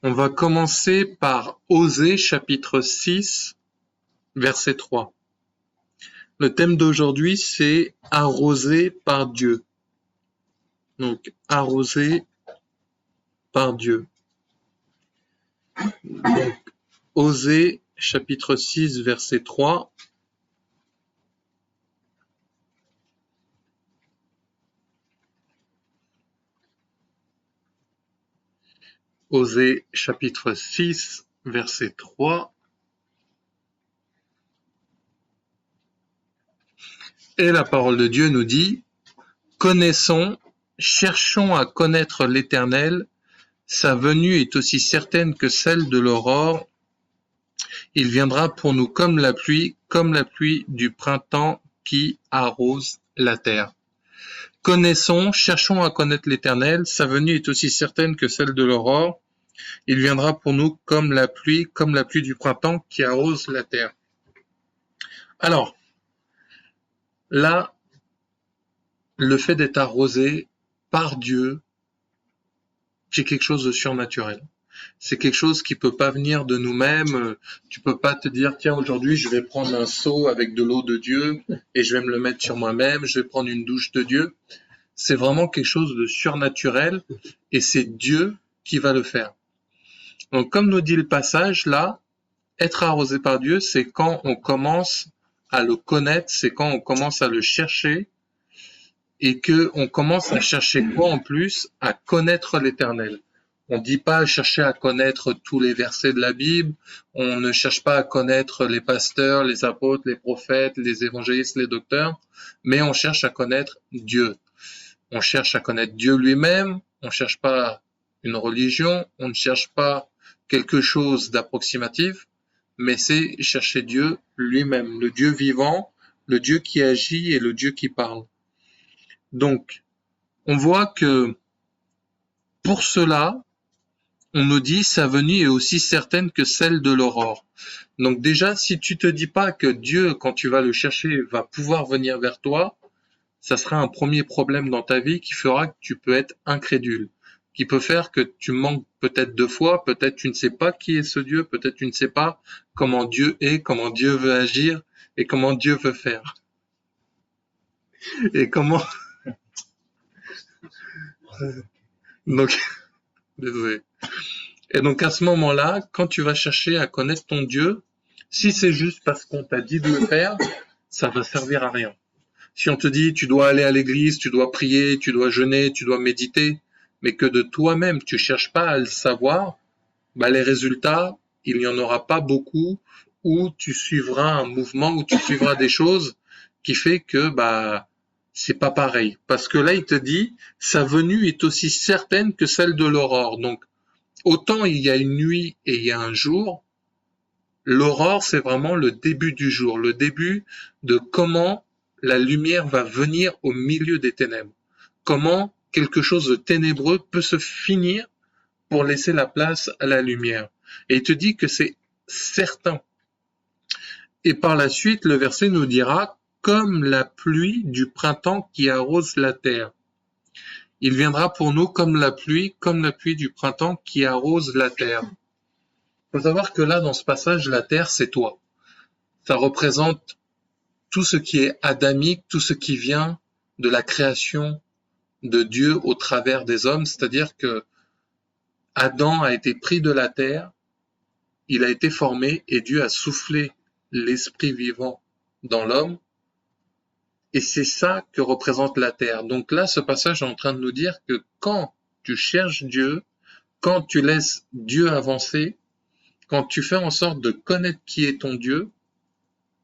On va commencer par Osée chapitre 6, verset 3. Le thème d'aujourd'hui, c'est arrosé par Dieu. Donc, arrosé par Dieu. Donc, Osée chapitre 6, verset 3. Osée chapitre 6, verset 3. Et la parole de Dieu nous dit, « Connaissons, cherchons à connaître l'Éternel, sa venue est aussi certaine que celle de l'aurore. Il viendra pour nous comme la pluie du printemps qui arrose la terre. » Connaissons, cherchons à connaître l'Éternel, sa venue est aussi certaine que celle de l'aurore. Il viendra pour nous comme la pluie du printemps qui arrose la terre. Alors, là, le fait d'être arrosé par Dieu, c'est quelque chose de surnaturel. C'est quelque chose qui peut pas venir de nous-mêmes. Tu peux pas te dire, tiens, aujourd'hui, je vais prendre un seau avec de l'eau de Dieu et je vais me le mettre sur moi-même, je vais prendre une douche de Dieu. C'est vraiment quelque chose de surnaturel et c'est Dieu qui va le faire. Donc, comme nous dit le passage là, être arrosé par Dieu, c'est quand on commence à le connaître, c'est quand on commence à le chercher et que on commence à chercher quoi en plus? À connaître l'Éternel. On ne dit pas chercher à connaître tous les versets de la Bible, on ne cherche pas à connaître les pasteurs, les apôtres, les prophètes, les évangélistes, les docteurs, mais on cherche à connaître Dieu. On cherche à connaître Dieu lui-même, on ne cherche pas une religion, on ne cherche pas quelque chose d'approximatif, mais c'est chercher Dieu lui-même, le Dieu vivant, le Dieu qui agit et le Dieu qui parle. Donc, on voit que pour cela, on nous dit sa venue est aussi certaine que celle de l'aurore. Donc déjà, si tu te dis pas que Dieu, quand tu vas le chercher, va pouvoir venir vers toi, ça sera un premier problème dans ta vie qui fera que tu peux être incrédule, qui peut faire que tu manques peut-être de foi, peut-être tu ne sais pas qui est ce Dieu, peut-être tu ne sais pas comment Dieu est, comment Dieu veut agir et comment Dieu veut faire. Et comment... Donc, désolé. Et donc à ce moment-là, quand tu vas chercher à connaître ton Dieu, si c'est juste parce qu'on t'a dit de le faire, ça va servir à rien. Si on te dit tu dois aller à l'église, tu dois prier, tu dois jeûner, tu dois méditer, mais que de toi-même tu cherches pas à le savoir, bah les résultats, il n'y en aura pas beaucoup, ou tu suivras un mouvement, ou tu suivras des choses qui fait que bah c'est pas pareil. Parce que là il te dit sa venue est aussi certaine que celle de l'aurore. Donc autant il y a une nuit et il y a un jour, l'aurore c'est vraiment le début du jour, le début de comment la lumière va venir au milieu des ténèbres. Comment quelque chose de ténébreux peut se finir pour laisser la place à la lumière. Et il te dit que c'est certain. Et par la suite, le verset nous dira, comme la pluie du printemps qui arrose la terre. Il viendra pour nous comme la pluie du printemps qui arrose la terre. Il faut savoir que là, dans ce passage, la terre, c'est toi. Ça représente tout ce qui est adamique, tout ce qui vient de la création de Dieu au travers des hommes, c'est-à-dire que Adam a été pris de la terre, il a été formé et Dieu a soufflé l'esprit vivant dans l'homme, et c'est ça que représente la terre. Donc là, ce passage est en train de nous dire que quand tu cherches Dieu, quand tu laisses Dieu avancer, quand tu fais en sorte de connaître qui est ton Dieu,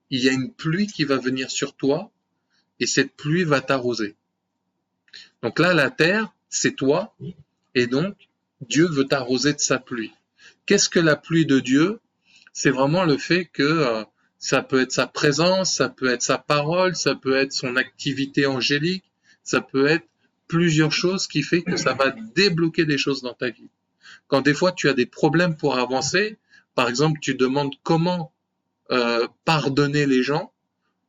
il y a une pluie qui va venir sur toi, et cette pluie va t'arroser. Donc là, la terre, c'est toi, et donc Dieu veut t'arroser de sa pluie. Qu'est-ce que la pluie de Dieu? C'est vraiment le fait que ça peut être sa présence, ça peut être sa parole, ça peut être son activité angélique, ça peut être plusieurs choses qui fait que ça va débloquer des choses dans ta vie. Quand des fois tu as des problèmes pour avancer, par exemple tu demandes comment pardonner les gens,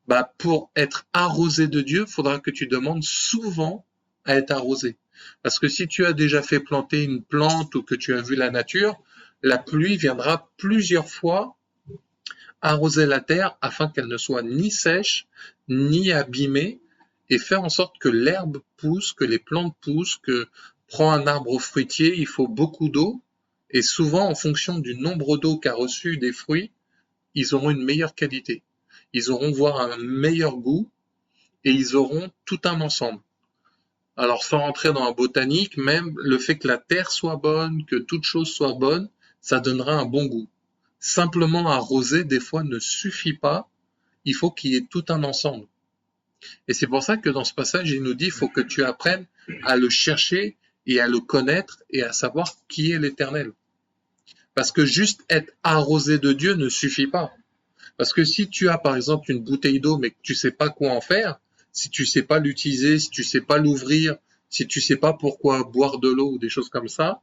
bah pour être arrosé de Dieu, il faudra que tu demandes souvent à être arrosé. Parce que si tu as déjà fait planter une plante ou que tu as vu la nature, la pluie viendra plusieurs fois arroser la terre afin qu'elle ne soit ni sèche, ni abîmée, et faire en sorte que l'herbe pousse, que les plantes poussent, que prend un arbre fruitier, il faut beaucoup d'eau, et souvent en fonction du nombre d'eau qu'a reçu des fruits, ils auront une meilleure qualité. Ils auront voire un meilleur goût, et ils auront tout un ensemble. Alors sans rentrer dans la botanique, même le fait que la terre soit bonne, que toute chose soit bonne, ça donnera un bon goût. Simplement arroser, des fois, ne suffit pas. Il faut qu'il y ait tout un ensemble. Et c'est pour ça que dans ce passage, il nous dit, il faut que tu apprennes à le chercher et à le connaître et à savoir qui est l'Éternel. Parce que juste être arrosé de Dieu ne suffit pas. Parce que si tu as, par exemple, une bouteille d'eau, mais que tu sais pas quoi en faire, si tu sais pas l'utiliser, si tu sais pas l'ouvrir, si tu sais pas pourquoi boire de l'eau ou des choses comme ça,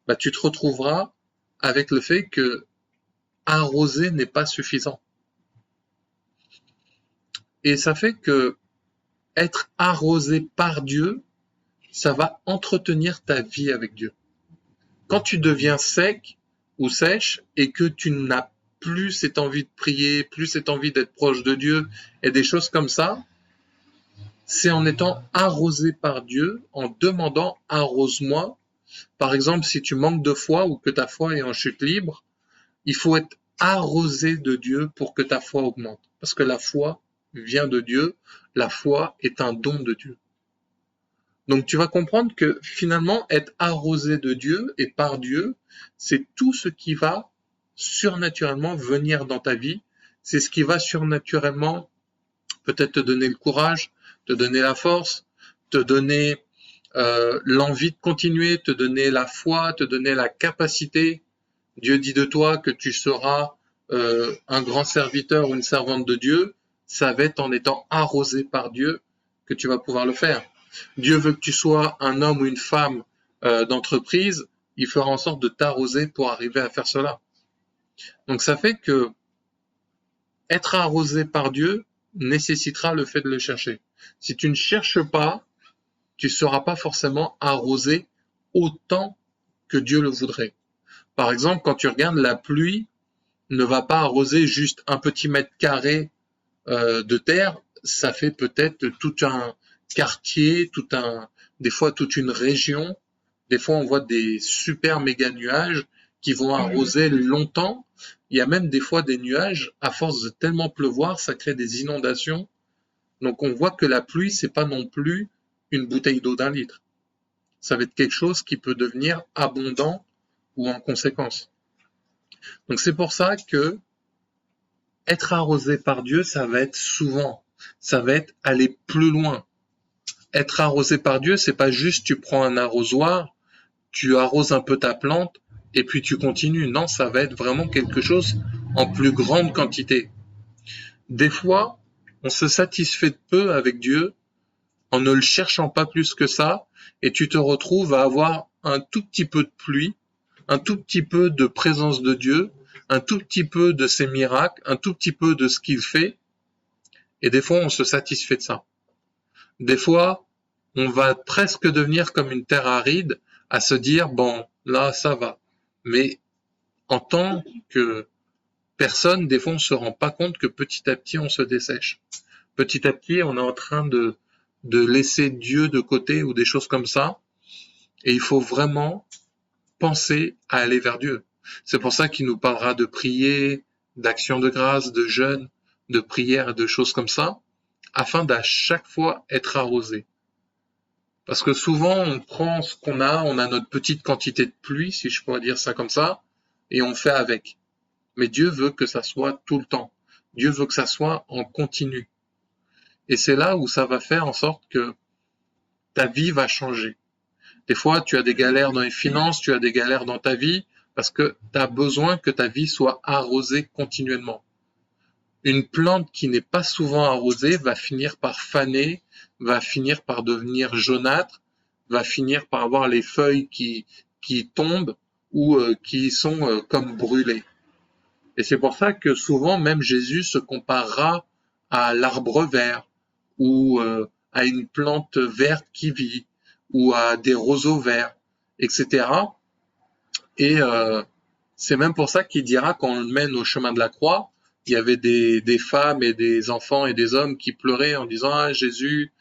bah, tu te retrouveras avec le fait que arroser n'est pas suffisant. Et ça fait que être arrosé par Dieu, ça va entretenir ta vie avec Dieu. Quand tu deviens sec ou sèche et que tu n'as plus cette envie de prier, plus cette envie d'être proche de Dieu et des choses comme ça, c'est en étant arrosé par Dieu, en demandant arrose-moi. Par exemple, si tu manques de foi ou que ta foi est en chute libre, il faut être arrosé de Dieu pour que ta foi augmente. Parce que la foi vient de Dieu, la foi est un don de Dieu. Donc tu vas comprendre que finalement, être arrosé de Dieu et par Dieu, c'est tout ce qui va surnaturellement venir dans ta vie. C'est ce qui va surnaturellement peut-être te donner le courage, te donner la force, te donner l'envie de continuer, te donner la foi, te donner la capacité. Dieu dit de toi que tu seras un grand serviteur ou une servante de Dieu. Ça va être en étant arrosé par Dieu que tu vas pouvoir le faire. Dieu veut que tu sois un homme ou une femme d'entreprise. Il fera en sorte de t'arroser pour arriver à faire cela. Donc ça fait que être arrosé par Dieu nécessitera le fait de le chercher. Si tu ne cherches pas, tu ne seras pas forcément arrosé autant que Dieu le voudrait. Par exemple, quand tu regardes la pluie, ne va pas arroser juste un petit mètre carré de terre, ça fait peut-être tout un quartier, des fois toute une région. Des fois, on voit des super méga nuages qui vont arroser longtemps. Il y a même des fois des nuages, à force de tellement pleuvoir, ça crée des inondations. Donc on voit que la pluie, c'est pas non plus une bouteille d'eau d'1 litre. Ça va être quelque chose qui peut devenir abondant ou en conséquence. Donc c'est pour ça que être arrosé par Dieu, ça va être souvent, ça va être aller plus loin. Être arrosé par Dieu, c'est pas juste tu prends un arrosoir, tu arroses un peu ta plante et puis tu continues. Non, ça va être vraiment quelque chose en plus grande quantité. Des fois, on se satisfait de peu avec Dieu en ne le cherchant pas plus que ça et tu te retrouves à avoir un tout petit peu de pluie, un tout petit peu de présence de Dieu, un tout petit peu de ses miracles, un tout petit peu de ce qu'il fait, et des fois on se satisfait de ça. Des fois, on va presque devenir comme une terre aride, à se dire, bon, là ça va. Mais en tant que personne, des fois on se rend pas compte que petit à petit on se dessèche. Petit à petit on est en train de laisser Dieu de côté ou des choses comme ça, et il faut vraiment penser à aller vers Dieu. C'est pour ça qu'il nous parlera de prier, d'action de grâce, de jeûne, de prière et de choses comme ça, afin d'à chaque fois être arrosé. Parce que souvent, on prend ce qu'on a, on a notre petite quantité de pluie, si je pourrais dire ça comme ça, et on fait avec. Mais Dieu veut que ça soit tout le temps. Dieu veut que ça soit en continu. Et c'est là où ça va faire en sorte que ta vie va changer. Des fois, tu as des galères dans les finances, tu as des galères dans ta vie, parce que tu as besoin que ta vie soit arrosée continuellement. Une plante qui n'est pas souvent arrosée va finir par faner, va finir par devenir jaunâtre, va finir par avoir les feuilles qui tombent ou qui sont comme brûlées. Et c'est pour ça que souvent, même Jésus se comparera à l'arbre vert ou à une plante verte qui vit ou à des roseaux verts, etc. Et C'est même pour ça qu'il dira quand on le mène au chemin de la croix, il y avait des femmes et des enfants et des hommes qui pleuraient en disant ah Jésus.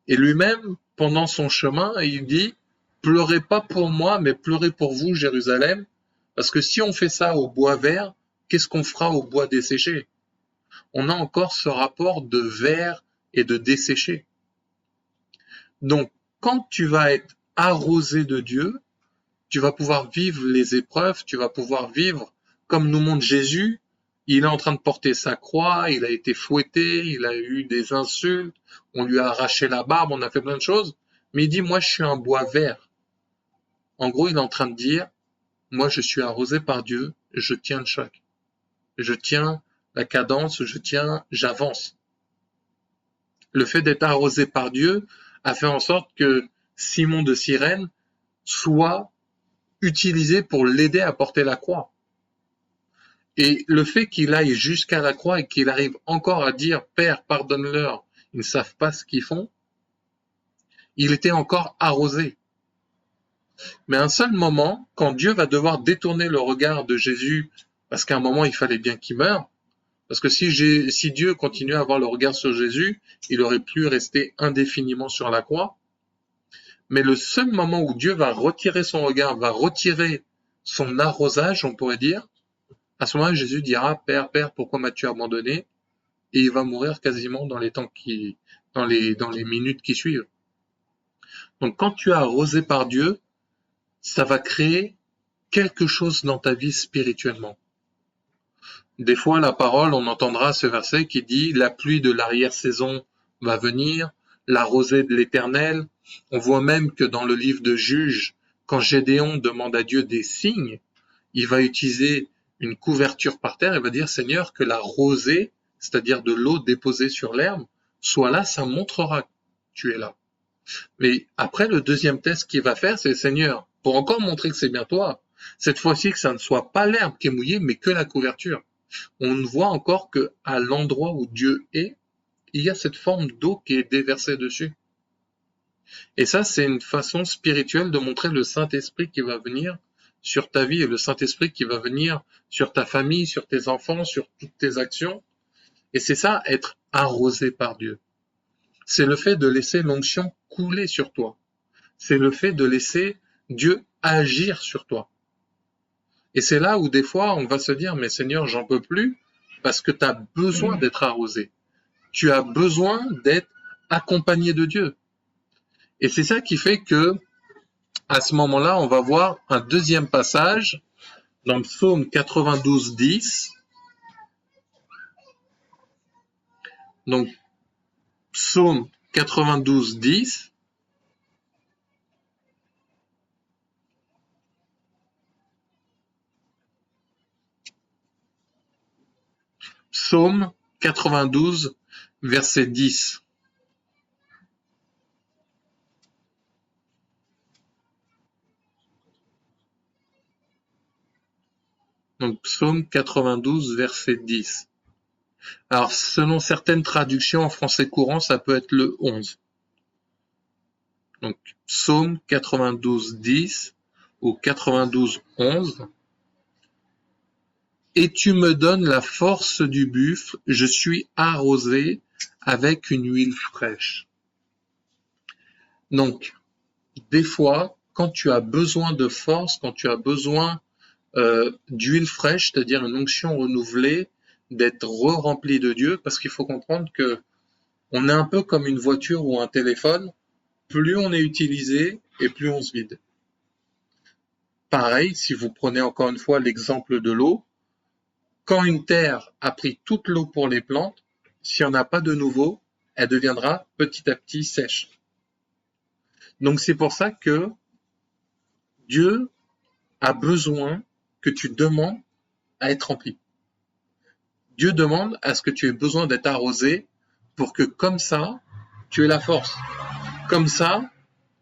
Et lui-même, pendant son chemin, il dit pleurez pas pour moi, mais pleurez pour vous, Jérusalem, parce que si on fait ça au bois vert, qu'est-ce qu'on fera au bois desséché? On a encore ce rapport de vert et de desséché. Donc, quand tu vas être arrosé de Dieu, tu vas pouvoir vivre les épreuves, tu vas pouvoir vivre comme nous montre Jésus. Il est en train de porter sa croix, il a été fouetté, il a eu des insultes, on lui a arraché la barbe, on a fait plein de choses. Mais il dit, moi je suis un bois vert. En gros, il est en train de dire, moi je suis arrosé par Dieu, je tiens le choc. Je tiens la cadence, j'avance. Le fait d'être arrosé par Dieu a fait en sorte que Simon de Cyrène soit utilisé pour l'aider à porter la croix. Et le fait qu'il aille jusqu'à la croix et qu'il arrive encore à dire « Père, pardonne-leur, ils ne savent pas ce qu'ils font », il était encore arrosé. Mais à un seul moment, quand Dieu va devoir détourner le regard de Jésus, parce qu'à un moment il fallait bien qu'il meure, parce que si Dieu continuait à avoir le regard sur Jésus, il aurait pu rester indéfiniment sur la croix. Mais le seul moment où Dieu va retirer son regard, va retirer son arrosage, on pourrait dire, à ce moment-là, Jésus dira, Père, Père, pourquoi m'as-tu abandonné? Et il va mourir quasiment dans les minutes qui suivent. Donc, quand tu es arrosé par Dieu, ça va créer quelque chose dans ta vie spirituellement. Des fois, la parole, on entendra ce verset qui dit, la pluie de l'arrière-saison va venir, la rosée de l'Éternel. On voit même que dans le livre de Juges, quand Gédéon demande à Dieu des signes, il va utiliser une couverture par terre et va dire, Seigneur, que la rosée, c'est-à-dire de l'eau déposée sur l'herbe, soit là, ça montrera que tu es là. Mais après, le deuxième test qu'il va faire, c'est, Seigneur, pour encore montrer que c'est bien toi, cette fois-ci que ça ne soit pas l'herbe qui est mouillée, mais que la couverture. On ne voit encore que à l'endroit où Dieu est, il y a cette forme d'eau qui est déversée dessus. Et ça, c'est une façon spirituelle de montrer le Saint-Esprit qui va venir sur ta vie et le Saint-Esprit qui va venir sur ta famille, sur tes enfants, sur toutes tes actions. Et c'est ça, être arrosé par Dieu. C'est le fait de laisser l'onction couler sur toi. C'est le fait de laisser Dieu agir sur toi. Et c'est là où des fois, on va se dire, mais Seigneur, j'en peux plus, parce que tu as besoin d'être arrosé. Tu as besoin d'être accompagné de Dieu. Et c'est ça qui fait que, à ce moment-là, on va voir un deuxième passage dans le psaume 92, 10. Donc, psaume 92, 10. Psaume 92, verset 10. Donc, psaume 92, verset 10. Alors, selon certaines traductions en français courant, ça peut être le 11. Donc, psaume 92, 10 ou 92, 11. Et tu me donnes la force du buffle, je suis arrosé avec une huile fraîche. Donc, des fois, quand tu as besoin de force, quand tu as besoin d'huile fraîche, c'est-à-dire une onction renouvelée, d'être re-rempli de Dieu, parce qu'il faut comprendre que on est un peu comme une voiture ou un téléphone, plus on est utilisé et plus on se vide. Pareil, si vous prenez encore une fois l'exemple de l'eau, quand une terre a pris toute l'eau pour les plantes, s'il n'y en a pas de nouveau, elle deviendra petit à petit sèche. Donc c'est pour ça que Dieu a besoin que tu demandes à être rempli. Dieu demande à ce que tu aies besoin d'être arrosé pour que comme ça, tu aies la force. Comme ça,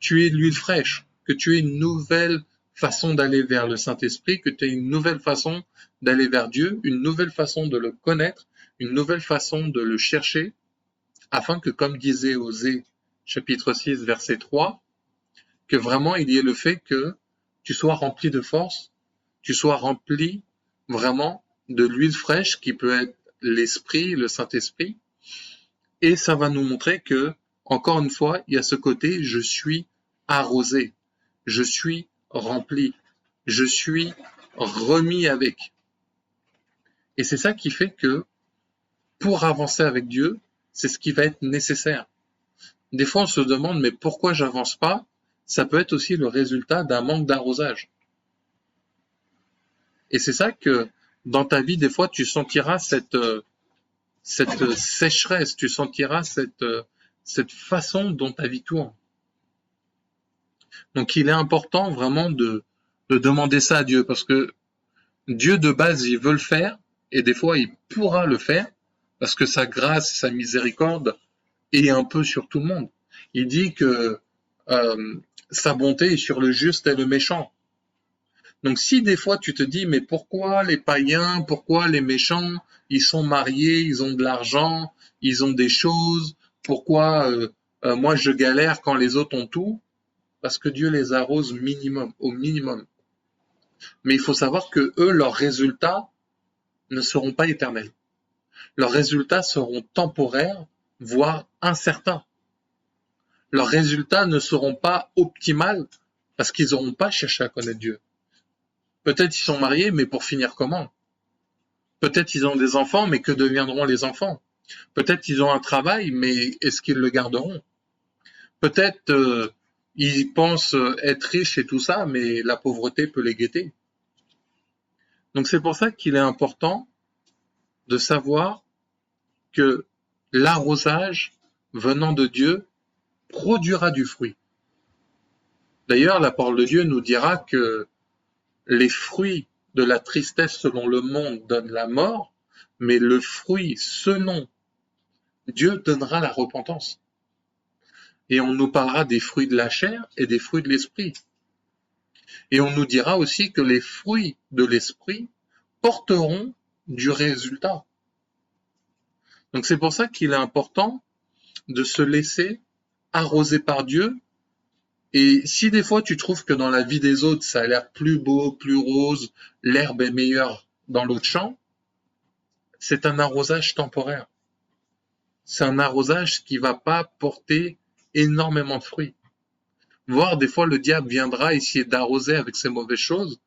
tu aies l'huile fraîche, que tu aies une nouvelle façon d'aller vers le Saint-Esprit, que tu aies une nouvelle façon d'aller vers Dieu, une nouvelle façon de le connaître, une nouvelle façon de le chercher, afin que, comme disait Osée, chapitre 6, verset 3, que vraiment il y ait le fait que tu sois rempli de force, tu sois rempli vraiment de l'huile fraîche qui peut être l'Esprit, le Saint-Esprit. Et ça va nous montrer que, encore une fois, il y a ce côté, je suis arrosé, je suis rempli, je suis remis avec. Et c'est ça qui fait que, pour avancer avec Dieu, c'est ce qui va être nécessaire. Des fois, on se demande, mais pourquoi j'avance pas? Ça peut être aussi le résultat d'un manque d'arrosage. Et c'est ça que, dans ta vie, des fois, tu sentiras cette sécheresse, tu sentiras cette façon dont ta vie tourne. Donc, il est important vraiment de demander ça à Dieu, parce que Dieu, de base, il veut le faire, et des fois, il pourra le faire, parce que sa grâce, sa miséricorde est un peu sur tout le monde. Il dit que sa bonté est sur le juste et le méchant. Donc si des fois tu te dis, mais pourquoi les païens, pourquoi les méchants, ils sont mariés, ils ont de l'argent, ils ont des choses, pourquoi moi je galère quand les autres ont tout? Parce que Dieu les arrose au minimum. Mais il faut savoir que eux, leurs résultats ne seront pas éternels. Leurs résultats seront temporaires, voire incertains. Leurs résultats ne seront pas optimales parce qu'ils n'auront pas cherché à connaître Dieu. Peut-être ils sont mariés, mais pour finir comment? Peut-être ils ont des enfants, mais que deviendront les enfants? Peut-être ils ont un travail, mais est-ce qu'ils le garderont? Peut-être ils pensent être riches et tout ça, mais la pauvreté peut les guetter. Donc c'est pour ça qu'il est important de savoir que l'arrosage venant de Dieu produira du fruit. D'ailleurs, la parole de Dieu nous dira que les fruits de la tristesse selon le monde donnent la mort, mais le fruit selon Dieu donnera la repentance. Et on nous parlera des fruits de la chair et des fruits de l'esprit. Et on nous dira aussi que les fruits de l'esprit porteront du résultat. Donc c'est pour ça qu'il est important de se laisser arroser par Dieu. Et si des fois tu trouves que dans la vie des autres, ça a l'air plus beau, plus rose, l'herbe est meilleure dans l'autre champ, c'est un arrosage temporaire. C'est un arrosage qui va pas porter énormément de fruits. Voire des fois le diable viendra essayer d'arroser avec ses mauvaises choses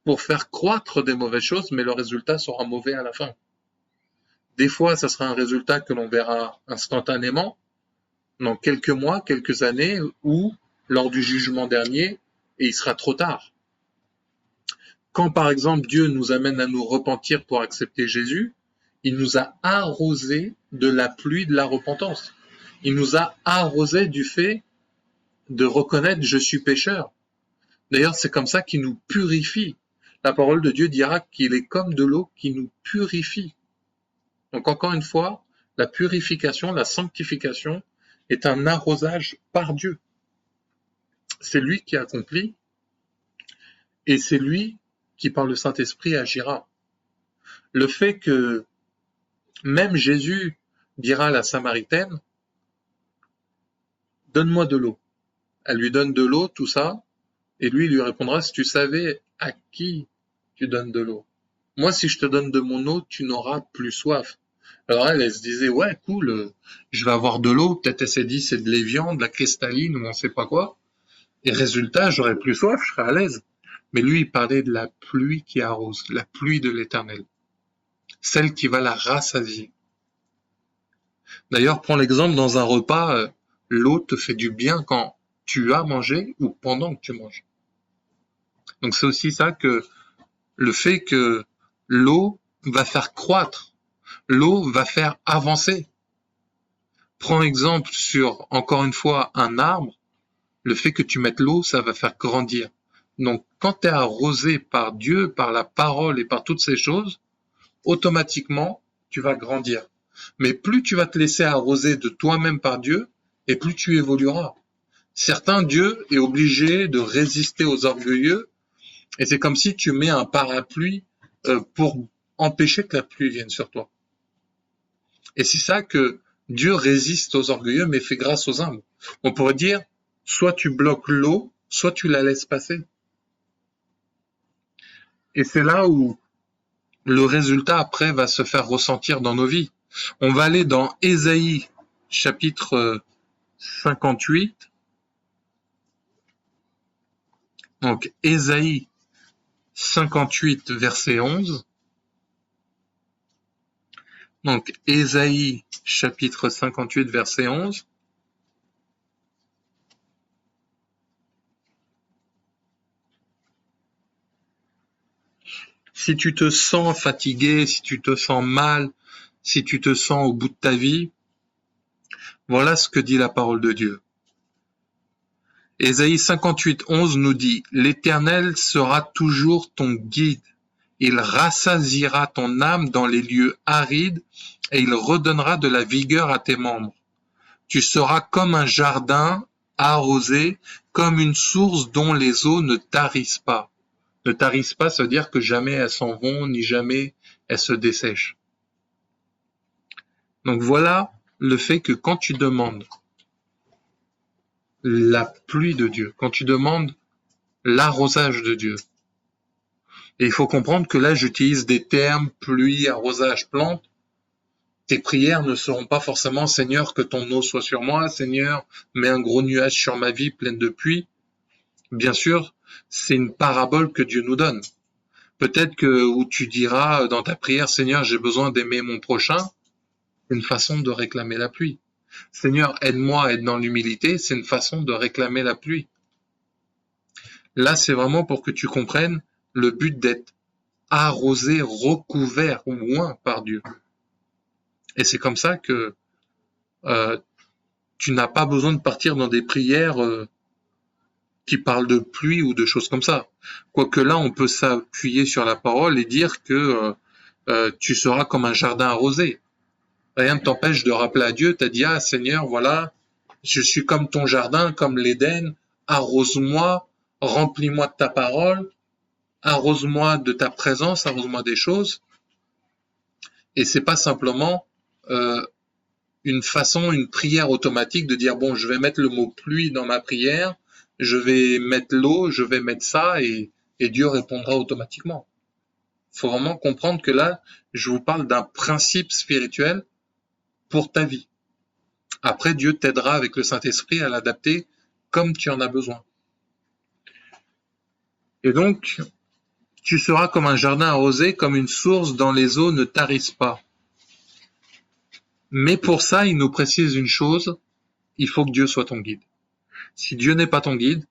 pour faire croître des mauvaises choses, mais le résultat sera mauvais à la fin. Des fois, ça sera un résultat que l'on verra instantanément, dans quelques mois, quelques années, ou lors du jugement dernier, et il sera trop tard. Quand par exemple Dieu nous amène à nous repentir pour accepter Jésus, il nous a arrosé de la pluie de la repentance. Il nous a arrosé du fait de reconnaître je suis pécheur. D'ailleurs, c'est comme ça qu'il nous purifie. La parole de Dieu dira qu'il est comme de l'eau qui nous purifie. Donc encore une fois, la purification, la sanctification est un arrosage par Dieu. C'est lui qui accomplit et c'est lui qui par le Saint-Esprit agira. Le fait que même Jésus dira à la Samaritaine, donne-moi de l'eau. Elle lui donne de l'eau, tout ça, et lui il lui répondra, si tu savais à qui tu donnes de l'eau. Moi, si je te donne de mon eau, tu n'auras plus soif. Alors elle se disait, ouais, cool, je vais avoir de l'eau, peut-être elle s'est dit, c'est de l'évian, de la cristalline, ou on sait pas quoi. Et résultat, j'aurais plus soif, je serais à l'aise. Mais lui, il parlait de la pluie qui arrose, la pluie de l'Éternel. Celle qui va la rassasier. D'ailleurs, prends l'exemple dans un repas, l'eau te fait du bien quand tu as mangé ou pendant que tu manges. Donc c'est aussi ça que le fait que l'eau va faire croître, l'eau va faire avancer. Prends exemple sur, encore une fois, un arbre, le fait que tu mettes l'eau, ça va faire grandir. Donc quand tu es arrosé par Dieu, par la parole et par toutes ces choses, automatiquement, tu vas grandir. Mais plus tu vas te laisser arroser de toi-même par Dieu, et plus tu évolueras. Certains, Dieu est obligé de résister aux orgueilleux, et c'est comme si tu mets un parapluie pour empêcher que la pluie vienne sur toi. Et c'est ça que Dieu résiste aux orgueilleux, mais fait grâce aux humbles. On pourrait dire, soit tu bloques l'eau, soit tu la laisses passer. Et c'est là où le résultat après va se faire ressentir dans nos vies. On va aller dans Ésaïe chapitre 58. Donc Ésaïe 58 verset 11. Donc Ésaïe chapitre 58 verset 11. Si tu te sens fatigué, si tu te sens mal, si tu te sens au bout de ta vie, voilà ce que dit la parole de Dieu. Ésaïe 58, 11 nous dit « L'Éternel sera toujours ton guide. Il rassasiera ton âme dans les lieux arides et il redonnera de la vigueur à tes membres. Tu seras comme un jardin arrosé, comme une source dont les eaux ne tarissent pas. » Ne tarissent pas, ça veut dire que jamais elles s'en vont, ni jamais elles se dessèchent. Donc voilà le fait que quand tu demandes la pluie de Dieu, quand tu demandes l'arrosage de Dieu, et il faut comprendre que là j'utilise des termes pluie, arrosage, plante, tes prières ne seront pas forcément Seigneur que ton eau soit sur moi, Seigneur mets un gros nuage sur ma vie pleine de pluie. Bien sûr, c'est une parabole que Dieu nous donne. Peut-être que où tu diras dans ta prière, Seigneur, j'ai besoin d'aimer mon prochain, c'est une façon de réclamer la pluie. Seigneur, aide-moi à être dans l'humilité, c'est une façon de réclamer la pluie. Là, c'est vraiment pour que tu comprennes le but d'être arrosé, recouvert, oint par Dieu. Et c'est comme ça que tu n'as pas besoin de partir dans des prières qui parlent de pluie ou de choses comme ça. Quoique là, on peut s'appuyer sur la parole et dire que tu seras comme un jardin arrosé. Rien ne t'empêche de rappeler à Dieu, t'as dit, ah Seigneur, voilà, je suis comme ton jardin, comme l'Éden, arrose-moi, remplis-moi de ta parole, arrose-moi de ta présence, arrose-moi des choses. Et c'est pas simplement une façon, une prière automatique de dire, bon, je vais mettre le mot pluie dans ma prière, je vais mettre l'eau, je vais mettre ça, et Dieu répondra automatiquement. Il faut vraiment comprendre que là, je vous parle d'un principe spirituel pour ta vie. Après, Dieu t'aidera avec le Saint-Esprit à l'adapter comme tu en as besoin. Et donc, tu seras comme un jardin arrosé, comme une source dont les eaux ne tarissent pas. Mais pour ça, il nous précise une chose, il faut que Dieu soit ton guide. Si Dieu n'est pas ton guide,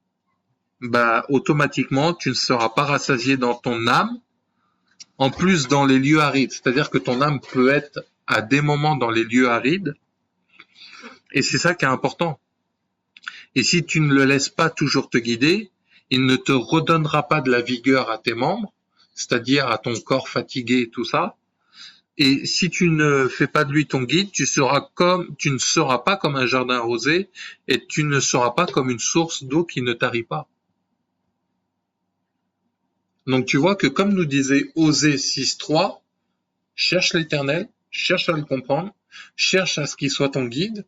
bah, automatiquement, tu ne seras pas rassasié dans ton âme, en plus dans les lieux arides. C'est-à-dire que ton âme peut être à des moments dans les lieux arides, et c'est ça qui est important. Et si tu ne le laisses pas toujours te guider, il ne te redonnera pas de la vigueur à tes membres, c'est-à-dire à ton corps fatigué et tout ça. Et si tu ne fais pas de lui ton guide, tu ne seras pas comme un jardin arrosé et tu ne seras pas comme une source d'eau qui ne tarit pas. Donc tu vois que comme nous disait Osée 6.3, cherche l'Éternel, cherche à le comprendre, cherche à ce qu'il soit ton guide,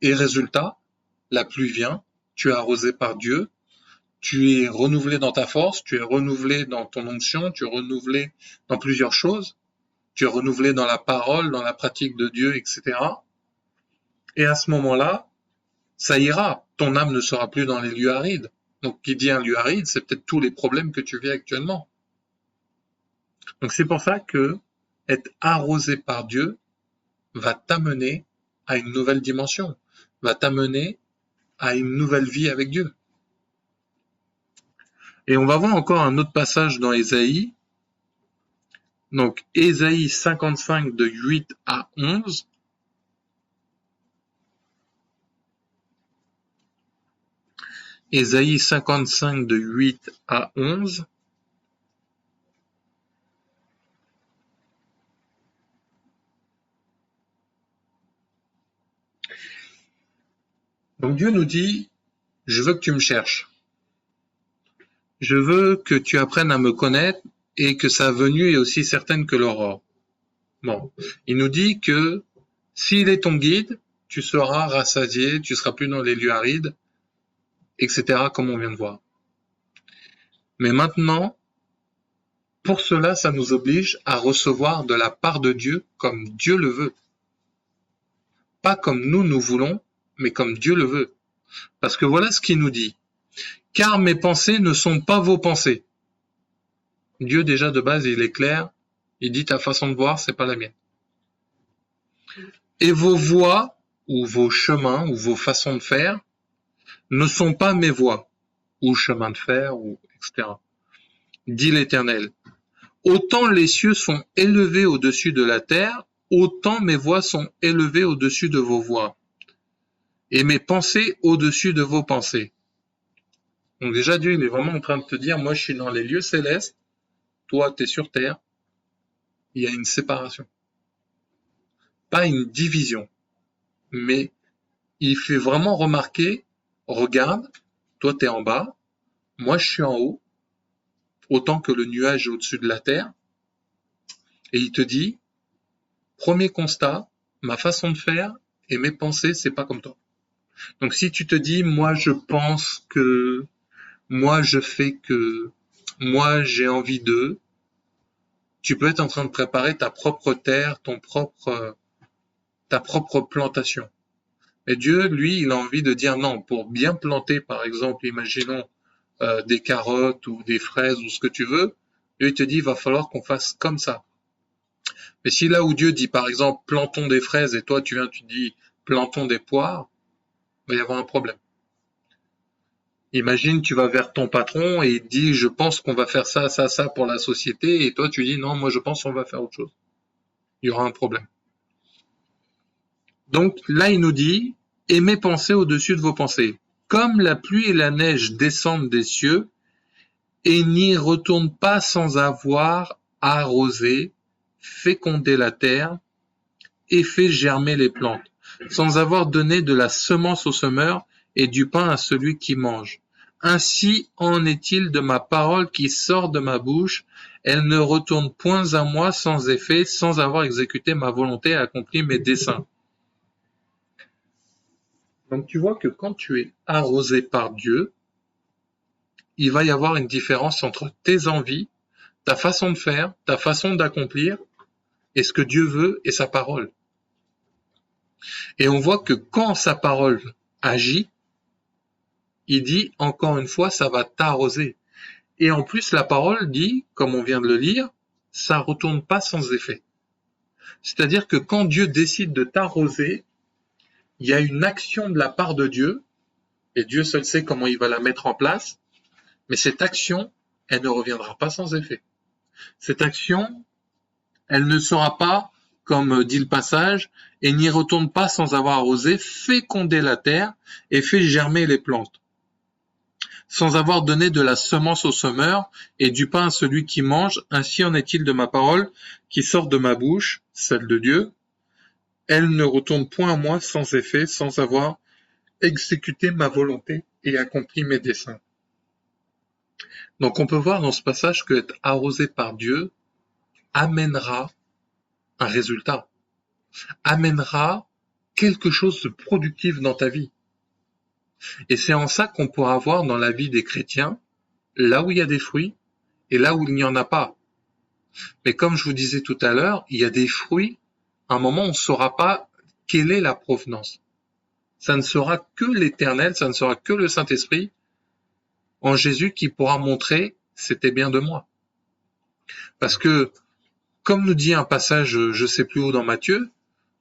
et résultat, la pluie vient, tu es arrosé par Dieu, tu es renouvelé dans ta force, tu es renouvelé dans ton onction, tu es renouvelé dans plusieurs choses, tu es renouvelé dans la parole, dans la pratique de Dieu, etc. Et à ce moment-là, ça ira, ton âme ne sera plus dans les lieux arides. Donc qui dit un lieu aride, c'est peut-être tous les problèmes que tu vis actuellement. Donc c'est pour ça que être arrosé par Dieu va t'amener à une nouvelle dimension, va t'amener à une nouvelle vie avec Dieu. Et on va voir encore un autre passage dans Ésaïe. Donc Ésaïe 55 de 8 à 11. Ésaïe 55 de 8 à 11. Donc Dieu nous dit, je veux que tu me cherches. Je veux que tu apprennes à me connaître et que sa venue est aussi certaine que l'aurore. Bon, il nous dit que s'il est ton guide, tu seras rassasié, tu seras plus dans les lieux arides, etc., comme on vient de voir. Mais maintenant, Pour cela, ça nous oblige à recevoir de la part de Dieu comme Dieu le veut. Pas comme nous voulons, mais comme Dieu le veut. Parce que voilà ce qu'il nous dit. Car mes pensées ne sont pas vos pensées. Dieu, déjà, de base, il est clair. Il dit ta façon de voir, c'est pas la mienne. Et vos voies, ou vos chemins, ou vos façons de faire, ne sont pas mes voies, ou chemin de fer, ou etc. Dit l'Éternel. Autant les cieux sont élevés au-dessus de la terre, autant mes voies sont élevées au-dessus de vos voies, et mes pensées au-dessus de vos pensées. Donc déjà, Dieu, il est vraiment en train de te dire, moi, je suis dans les lieux célestes, toi, tu es sur terre. Il y a une séparation. Pas une division, mais il fait vraiment remarquer, regarde, toi, tu es en bas, moi, je suis en haut, autant que le nuage est au-dessus de la terre, et il te dit, premier constat, ma façon de faire et mes pensées, c'est pas comme toi. Donc si tu te dis, moi je pense que, moi je fais que, moi j'ai envie d'eux, tu peux être en train de préparer ta propre terre, ta propre plantation. Mais Dieu, lui, il a envie de dire non, pour bien planter, par exemple, imaginons des carottes ou des fraises ou ce que tu veux, Dieu il te dit, il va falloir qu'on fasse comme ça. Mais si là où Dieu dit, par exemple, plantons des fraises et toi tu viens, tu dis, plantons des poires, il va y avoir un problème. Imagine, tu vas vers ton patron et il te dit, je pense qu'on va faire ça, ça, ça pour la société, et toi tu dis, non, moi je pense qu'on va faire autre chose. Il y aura un problème. Donc là, il nous dit, et mes pensées au-dessus de vos pensées. Comme la pluie et la neige descendent des cieux et n'y retournent pas sans avoir arrosé, fécondé la terre et fait germer les plantes, sans avoir donné de la semence au semeur et du pain à celui qui mange. Ainsi en est-il de ma parole qui sort de ma bouche, elle ne retourne point à moi sans effet, sans avoir exécuté ma volonté et accompli mes desseins. Donc tu vois que quand tu es arrosé par Dieu, il va y avoir une différence entre tes envies, ta façon de faire, ta façon d'accomplir, et ce que Dieu veut et sa parole. Et on voit que quand sa parole agit, il dit encore une fois, ça va t'arroser. Et en plus, la parole dit, comme on vient de le lire, ça retourne pas sans effet. C'est-à-dire que quand Dieu décide de t'arroser, il y a une action de la part de Dieu, et Dieu seul sait comment il va la mettre en place, mais cette action, elle ne reviendra pas sans effet. Cette action, elle ne sera pas, comme dit le passage, et n'y retourne pas sans avoir arrosé, fécondé la terre et fait germer les plantes, sans avoir donné de la semence au semeur et du pain à celui qui mange, ainsi en est-il de ma parole qui sort de ma bouche, celle de Dieu. Elle ne retourne point à moi sans effet, sans avoir exécuté ma volonté et accompli mes desseins. Donc on peut voir dans ce passage que être arrosé par Dieu amènera un résultat, amènera quelque chose de productif dans ta vie. Et c'est en ça qu'on pourra voir dans la vie des chrétiens, là où il y a des fruits et là où il n'y en a pas. Mais comme je vous disais tout à l'heure, il y a des fruits, à un moment on ne saura pas quelle est la provenance. Ça ne sera que l'Éternel, ça ne sera que le Saint-Esprit en Jésus qui pourra montrer c'était bien de moi. Parce que, comme nous dit un passage, je sais plus où dans Matthieu,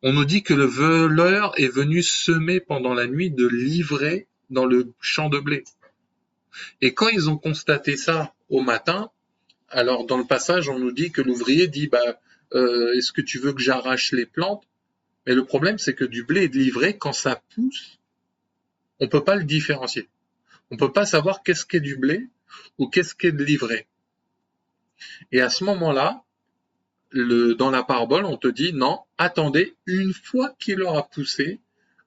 on nous dit que le voleur est venu semer pendant la nuit de l'ivraie dans le champ de blé. Et quand ils ont constaté ça au matin, alors dans le passage, on nous dit que l'ouvrier dit est-ce que tu veux que j'arrache les plantes? Mais le problème, c'est que du blé et de l'ivraie, quand ça pousse, on peut pas le différencier. On peut pas savoir qu'est-ce qu'est du blé ou qu'est-ce qu'est de l'ivraie. Et à ce moment-là, dans la parabole, on te dit non, attendez, une fois qu'il aura poussé,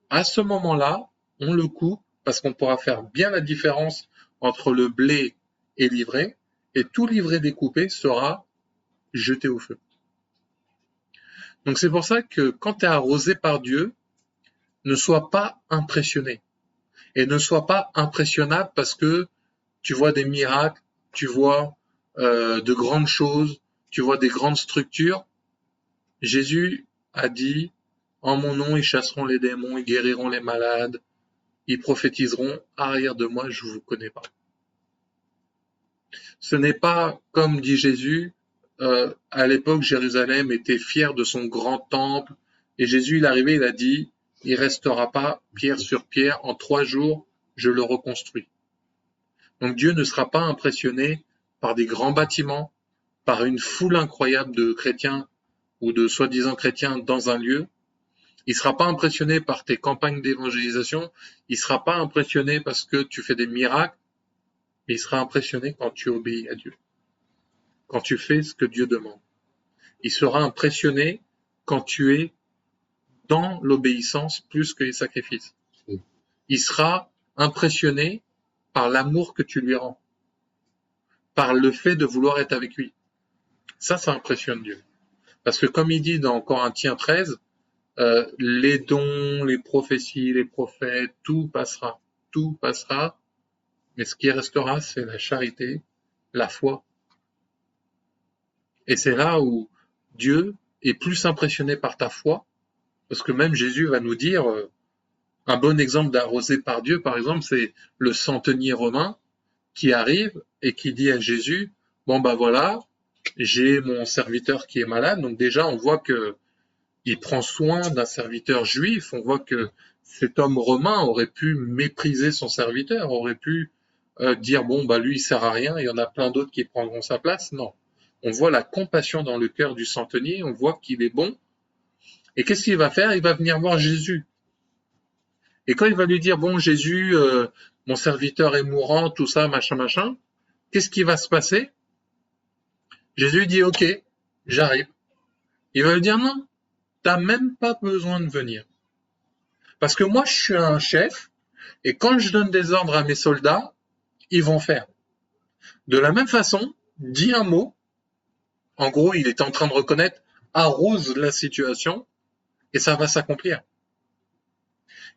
à ce moment-là, on le coupe parce qu'on pourra faire bien la différence entre le blé et l'ivraie, et tout l'ivraie découpé sera jeté au feu. Donc c'est pour ça que quand tu es arrosé par Dieu, ne sois pas impressionné. Et ne sois pas impressionnable parce que tu vois des miracles, tu vois de grandes choses, tu vois des grandes structures. Jésus a dit, en mon nom, ils chasseront les démons, ils guériront les malades, ils prophétiseront, arrière de moi, je ne vous connais pas. Ce n'est pas, comme dit Jésus, à l'époque, Jérusalem était fière de son grand temple, et Jésus, il est arrivé, il a dit, il restera pas pierre sur pierre, en 3 jours, je le reconstruis. Donc Dieu ne sera pas impressionné par des grands bâtiments, par une foule incroyable de chrétiens ou de soi-disant chrétiens dans un lieu. Il ne sera pas impressionné par tes campagnes d'évangélisation, il ne sera pas impressionné parce que tu fais des miracles, mais il sera impressionné quand tu obéis à Dieu, quand tu fais ce que Dieu demande. Il sera impressionné quand tu es dans l'obéissance plus que les sacrifices. Il sera impressionné par l'amour que tu lui rends, par le fait de vouloir être avec lui. Ça impressionne Dieu. Parce que comme il dit dans Corinthiens 13, les dons, les prophéties, les prophètes, tout passera, mais ce qui restera, c'est la charité, la foi. Et c'est là où Dieu est plus impressionné par ta foi, parce que même Jésus va nous dire, un bon exemple d'arrosé par Dieu, par exemple, c'est le centenier romain qui arrive et qui dit à Jésus, bon ben voilà, j'ai mon serviteur qui est malade, donc déjà on voit que il prend soin d'un serviteur juif, on voit que cet homme romain aurait pu mépriser son serviteur, aurait pu dire bon bah lui il sert à rien, il y en a plein d'autres qui prendront sa place. Non, on voit la compassion dans le cœur du centenier, on voit qu'il est bon. Et qu'est-ce qu'il va faire? Il va venir voir Jésus. Et quand il va lui dire bon Jésus, mon serviteur est mourant, tout ça, machin, qu'est-ce qui va se passer? Jésus dit ok, j'arrive. Il va lui dire non, t'as même pas besoin de venir. Parce que moi je suis un chef, et quand je donne des ordres à mes soldats, ils vont faire. De la même façon, dis un mot, en gros il est en train de reconnaître, arrose la situation, et ça va s'accomplir.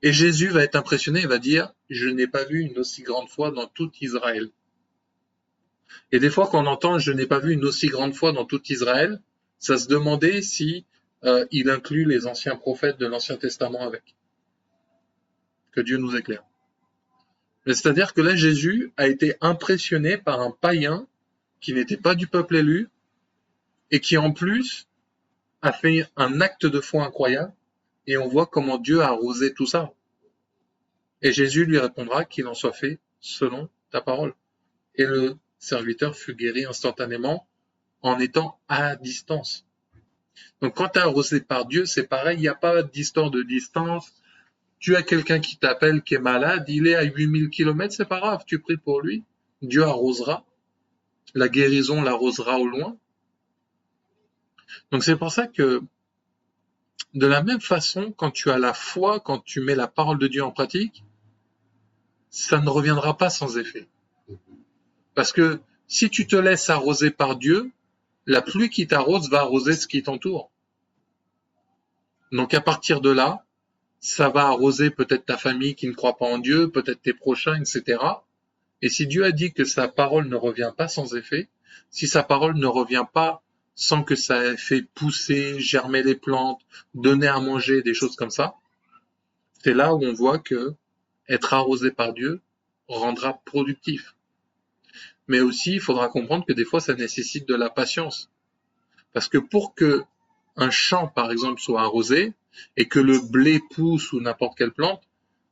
Et Jésus va être impressionné, il va dire, je n'ai pas vu une aussi grande foi dans tout Israël. Et des fois quand on entend, je n'ai pas vu une aussi grande foi dans tout Israël, ça se demandait si il inclut les anciens prophètes de l'Ancien Testament avec. Que Dieu nous éclaire. Mais c'est-à-dire que là, Jésus a été impressionné par un païen qui n'était pas du peuple élu et qui en plus a fait un acte de foi incroyable, et on voit comment Dieu a arrosé tout ça. Et Jésus lui répondra qu'il en soit fait selon ta parole. Et le serviteur fut guéri instantanément en étant à distance. Donc quand tu es arrosé par Dieu, c'est pareil, il n'y a pas d'histoire de distance. Tu as quelqu'un qui t'appelle, qui est malade, il est à 8000 km, c'est pas grave, tu pries pour lui, Dieu arrosera, la guérison l'arrosera au loin. Donc c'est pour ça que, de la même façon, quand tu as la foi, quand tu mets la parole de Dieu en pratique, ça ne reviendra pas sans effet. Parce que si tu te laisses arroser par Dieu, la pluie qui t'arrose va arroser ce qui t'entoure. Donc à partir de là, ça va arroser peut-être ta famille qui ne croit pas en Dieu, peut-être tes prochains, etc. Et si Dieu a dit que sa parole ne revient pas sans effet, si sa parole ne revient pas sans que ça ait fait pousser, germer les plantes, donner à manger, des choses comme ça, c'est là où on voit que être arrosé par Dieu rendra productif. Mais aussi, il faudra comprendre que des fois, ça nécessite de la patience. Parce que pour que un champ, par exemple, soit arrosé, et que le blé pousse ou n'importe quelle plante,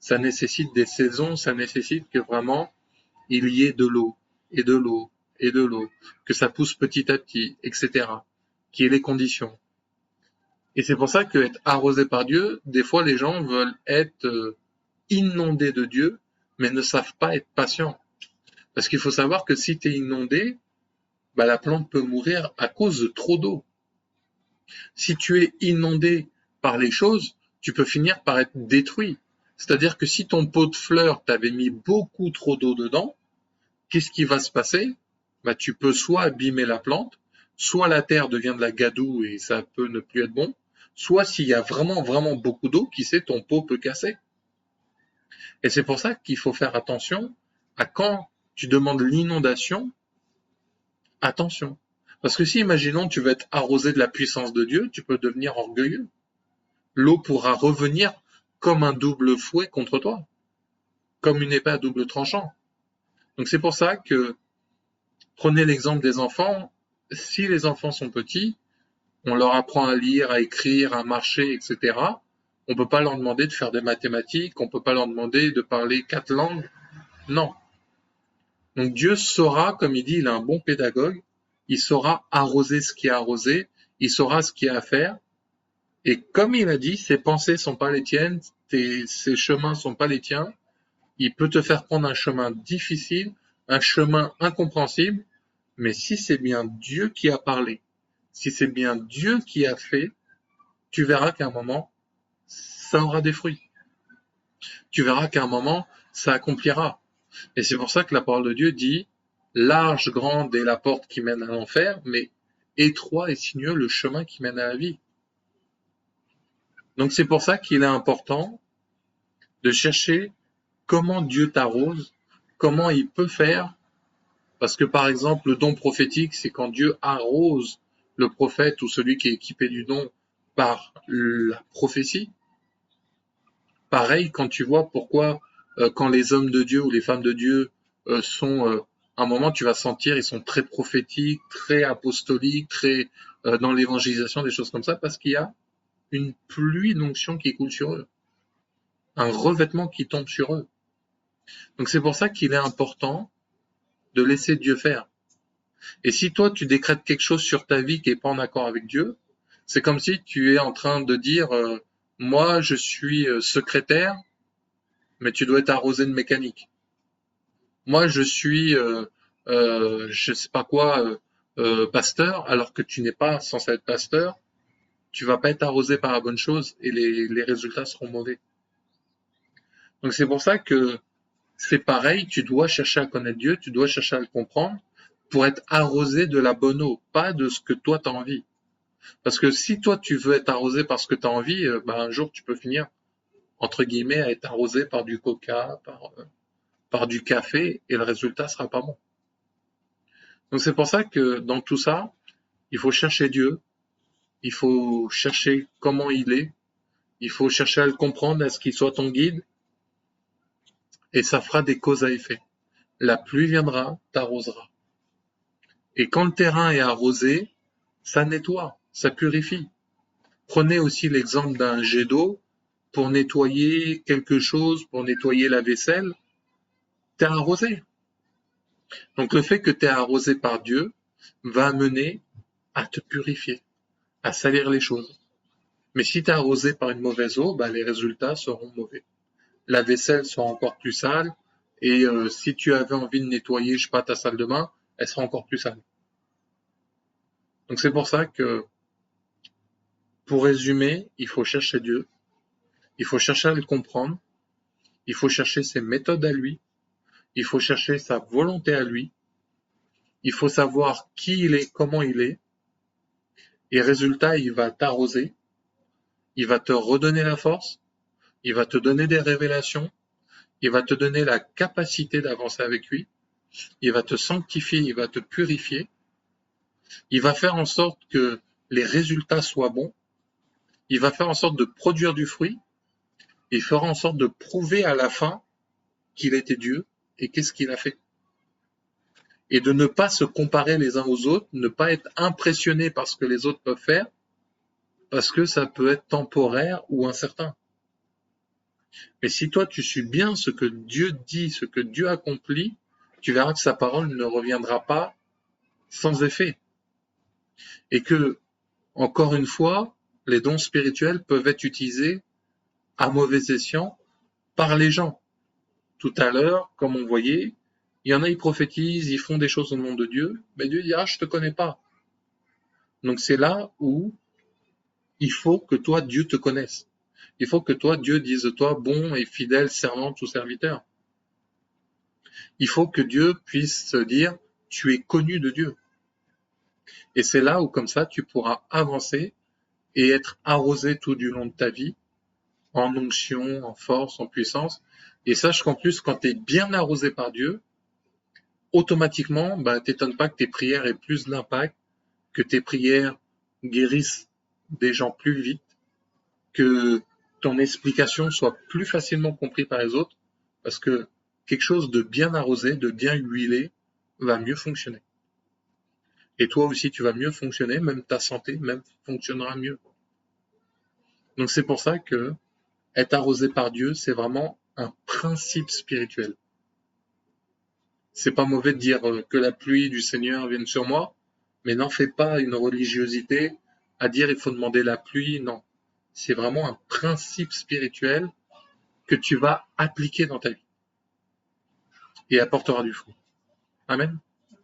ça nécessite des saisons, ça nécessite que vraiment il y ait de l'eau, et de l'eau, et de l'eau, que ça pousse petit à petit, etc. Qu'il y ait les conditions. Et c'est pour ça que être arrosé par Dieu, des fois les gens veulent être inondés de Dieu, mais ne savent pas être patients. Parce qu'il faut savoir que si tu es inondé, bah, la plante peut mourir à cause de trop d'eau. Si tu es inondé par les choses, tu peux finir par être détruit. C'est-à-dire que si ton pot de fleurs, t'avais mis beaucoup trop d'eau dedans, qu'est-ce qui va se passer? Bah, tu peux soit abîmer la plante, soit la terre devient de la gadoue et ça peut ne plus être bon, soit s'il y a vraiment beaucoup d'eau, qui sait, ton pot peut casser. Et c'est pour ça qu'il faut faire attention à quand tu demandes l'inondation, Attention. Parce que si, imaginons, tu veux être arrosé de la puissance de Dieu, tu peux devenir orgueilleux. L'eau pourra revenir comme un double fouet contre toi, comme une épée à double tranchant. Donc c'est pour ça que prenez l'exemple des enfants. Si les enfants sont petits, on leur apprend à lire, à écrire, à marcher, etc. On ne peut pas leur demander de faire des mathématiques, on ne peut pas leur demander de parler 4 langues. Non. Donc Dieu saura, comme il dit, il est un bon pédagogue, il saura arroser ce qui est arrosé, il saura ce qu'il y a à faire. Et comme il a dit, ses pensées sont pas les tiennes, ses chemins sont pas les tiens. Il peut te faire prendre un chemin difficile, un chemin incompréhensible, mais si c'est bien Dieu qui a parlé, si c'est bien Dieu qui a fait, tu verras qu'à un moment, ça aura des fruits. Tu verras qu'à un moment, ça accomplira. Et c'est pour ça que la parole de Dieu dit, large, grande est la porte qui mène à l'enfer, mais étroit et sinueux le chemin qui mène à la vie. Donc c'est pour ça qu'il est important de chercher comment Dieu t'arrose, comment il peut faire. Parce que par exemple, le don prophétique, c'est quand Dieu arrose le prophète ou celui qui est équipé du don par la prophétie. Pareil, quand tu vois pourquoi quand les hommes de Dieu ou les femmes de Dieu sont, à un moment tu vas sentir, ils sont très prophétiques, très apostoliques, très dans l'évangélisation, des choses comme ça, parce qu'il y a une pluie d'onction qui coule sur eux, un revêtement qui tombe sur eux. Donc c'est pour ça qu'il est important de laisser Dieu faire. Et si toi tu décrètes quelque chose sur ta vie qui est pas en accord avec Dieu, c'est comme si tu es en train de dire moi je suis secrétaire, mais tu dois être arrosé de mécanique. Moi je suis je sais pas quoi pasteur, alors que tu n'es pas censé être pasteur, tu vas pas être arrosé par la bonne chose et les résultats seront mauvais. Donc c'est pour ça que c'est pareil, tu dois chercher à connaître Dieu, tu dois chercher à le comprendre pour être arrosé de la bonne eau, pas de ce que toi tu as envie. Parce que si toi tu veux être arrosé par ce que tu as envie, un jour tu peux finir, entre guillemets, à être arrosé par du coca, par du café, et le résultat sera pas bon. Donc c'est pour ça que dans tout ça, il faut chercher Dieu, il faut chercher comment il est, il faut chercher à le comprendre, à ce qu'il soit ton guide, et ça fera des causes à effet. La pluie viendra, t'arrosera. Et quand le terrain est arrosé, ça nettoie, ça purifie. Prenez aussi l'exemple d'un jet d'eau pour nettoyer quelque chose, pour nettoyer la vaisselle. T'es arrosé. Donc le fait que t'es arrosé par Dieu va amener à te purifier, à salir les choses. Mais si t'es arrosé par une mauvaise eau, les résultats seront mauvais. La vaisselle sera encore plus sale et si tu avais envie de nettoyer, je sais pas, ta salle de bain, elle sera encore plus sale. Donc c'est pour ça que, pour résumer, il faut chercher Dieu, il faut chercher à le comprendre, il faut chercher ses méthodes à lui, il faut chercher sa volonté à lui, il faut savoir qui il est, comment il est, et résultat, il va t'arroser, il va te redonner la force, il va te donner des révélations, il va te donner la capacité d'avancer avec lui, il va te sanctifier, il va te purifier, il va faire en sorte que les résultats soient bons, il va faire en sorte de produire du fruit, il fera en sorte de prouver à la fin qu'il était Dieu et qu'est-ce qu'il a fait. Et de ne pas se comparer les uns aux autres, ne pas être impressionné par ce que les autres peuvent faire, parce que ça peut être temporaire ou incertain. Mais si toi tu suis bien ce que Dieu dit, ce que Dieu accomplit, tu verras que sa parole ne reviendra pas sans effet. Et que, encore une fois, les dons spirituels peuvent être utilisés à mauvais escient par les gens. Tout à l'heure, comme on voyait, il y en a, ils prophétisent, ils font des choses au nom de Dieu, mais Dieu dit, je te connais pas. Donc c'est là où il faut que toi, Dieu te connaisse. Il faut que toi, Dieu dise de toi, bon et fidèle servant ou serviteur. Il faut que Dieu puisse se dire, tu es connu de Dieu. Et c'est là où, comme ça, tu pourras avancer et être arrosé tout du long de ta vie, en onction, en force, en puissance. Et sache qu'en plus, quand tu es bien arrosé par Dieu, automatiquement, t'étonnes pas que tes prières aient plus d'impact, que tes prières guérissent des gens plus vite, que ton explication soit plus facilement comprise par les autres, parce que quelque chose de bien arrosé, de bien huilé, va mieux fonctionner. Et toi aussi, tu vas mieux fonctionner, même ta santé même fonctionnera mieux. Donc c'est pour ça que être arrosé par Dieu, c'est vraiment un principe spirituel. C'est pas mauvais de dire que la pluie du Seigneur vienne sur moi, mais n'en fais pas une religiosité à dire il faut demander la pluie, non. C'est vraiment un principe spirituel que tu vas appliquer dans ta vie et apportera du fruit. Amen.